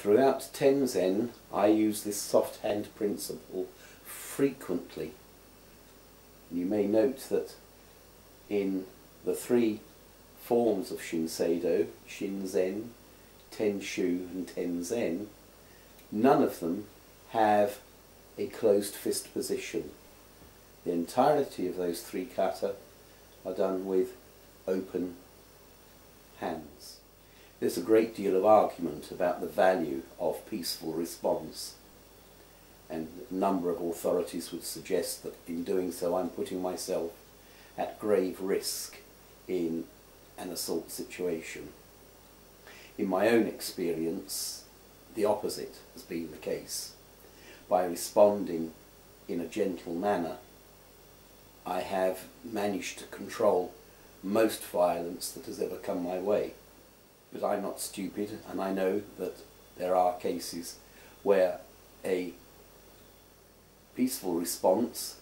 Throughout Tenzen, I use this soft hand principle frequently. You may note that in the three forms of Shinseido, Shinzen, Tenshu and Tenzen, none of them have a closed fist position. The entirety of those three kata are done with open hands. There's a great deal of argument about the value of peaceful response, and a number of authorities would suggest that in doing so I'm putting myself at grave risk in an assault situation. In my own experience, the opposite has been the case. By responding in a gentle manner, I have managed to control most violence that has ever come my way. But I'm not stupid, and I know that there are cases where a peaceful response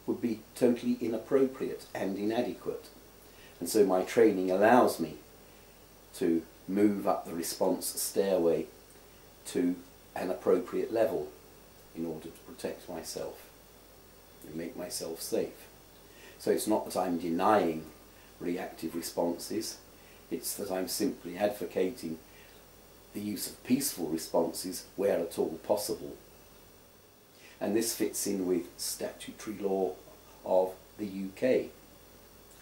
would be totally inappropriate and inadequate. And so my training allows me to move up the response stairway to an appropriate level in order to protect myself and make myself safe. So it's not that I'm denying reactive responses, it's that I'm simply advocating the use of peaceful responses where at all possible. And this fits in with statutory law of the UK.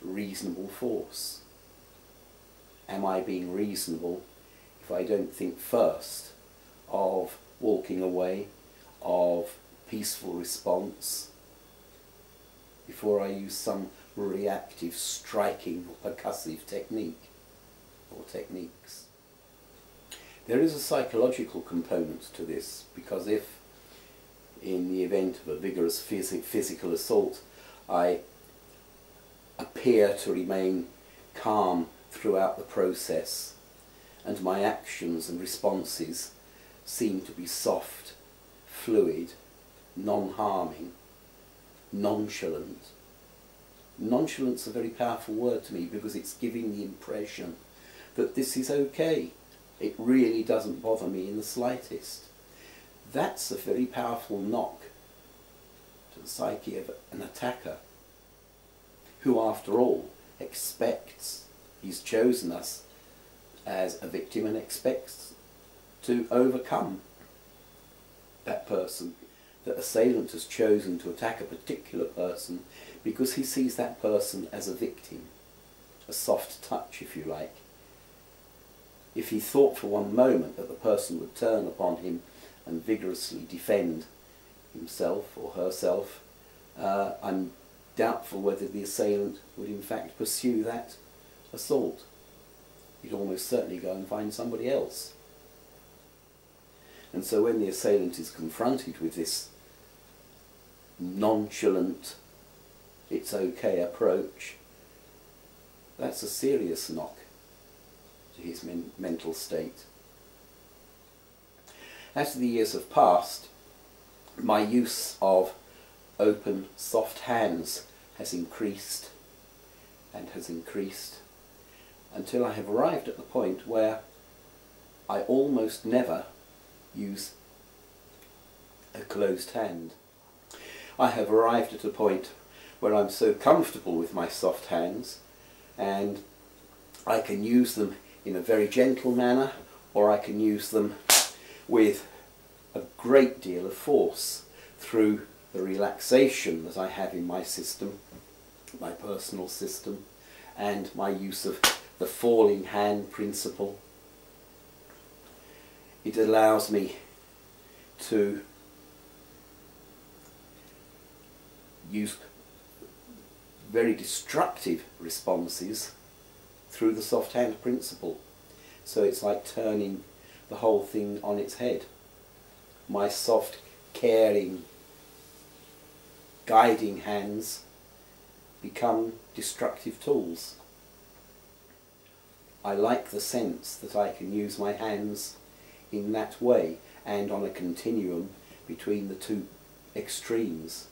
Reasonable force. Am I being reasonable if I don't think first of walking away, of peaceful response, before I use some reactive, striking or percussive technique or techniques? There is a psychological component to this, because if in the event of a vigorous physical assault I appear to remain calm throughout the process and my actions and responses seem to be soft, fluid, non-harming, nonchalant. Nonchalant's a very powerful word to me, because it's giving the impression that this is okay. It really doesn't bother me in the slightest. That's a very powerful knock to the psyche of an attacker, who after all expects, he's chosen us as a victim and expects to overcome that person. The assailant has chosen to attack a particular person because he sees that person as a victim, a soft touch if you like. If he thought for one moment that the person would turn upon him and vigorously defend himself or herself, I'm doubtful whether the assailant would in fact pursue that assault. He'd almost certainly go and find somebody else. And so when the assailant is confronted with this nonchalant, it's okay approach, that's a serious knock to his mental state. As the years have passed, my use of open, soft hands has increased and has increased until I have arrived at the point where I almost never use a closed hand. I have arrived at a point where I'm so comfortable with my soft hands, and I can use them in a very gentle manner, or I can use them with a great deal of force through the relaxation that I have in my system, my personal system, and my use of the falling hand principle. It allows me to use very destructive responses through the soft hand principle. So it's like turning the whole thing on its head. My soft, caring, guiding hands become destructive tools. I like the sense that I can use my hands in that way and on a continuum between the two extremes,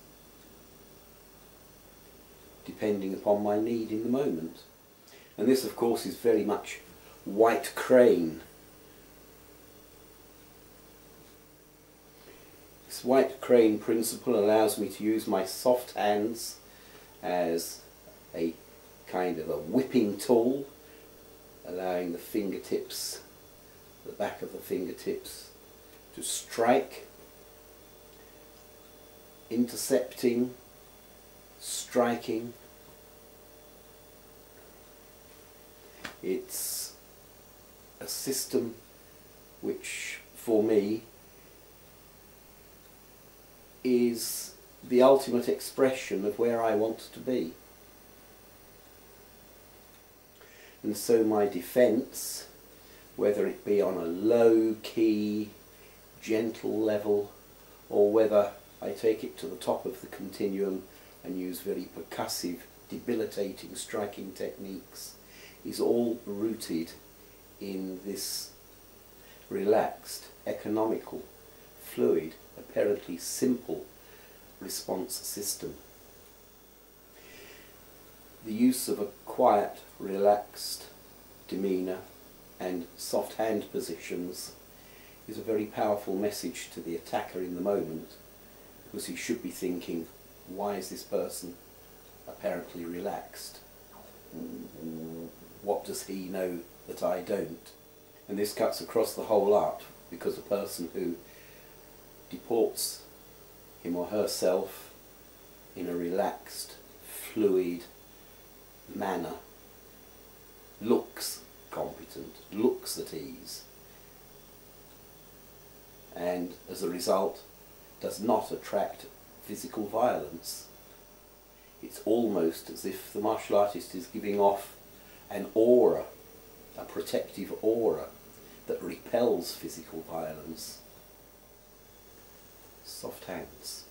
depending upon my need in the moment. And this of course is very much white crane This white crane principle allows me to use my soft hands as a kind of a whipping tool, allowing the fingertips, the back of the fingertips, to strike, intercepting, striking. It's a system which, for me, is the ultimate expression of where I want to be. And so my defence, whether it be on a low key, gentle level, or whether I take it to the top of the continuum and use very percussive, debilitating striking techniques, is all rooted in this relaxed, economical, fluid, apparently simple response system. The use of a quiet, relaxed demeanour and soft hand positions is a very powerful message to the attacker in the moment, because he should be thinking, why is this person apparently relaxed? What does he know that I don't? And this cuts across the whole art, because a person who deports him or herself in a relaxed, fluid manner looks competent, looks at ease, and as a result does not attract physical violence. It's almost as if the martial artist is giving off an aura, a protective aura that repels physical violence. Soft hands.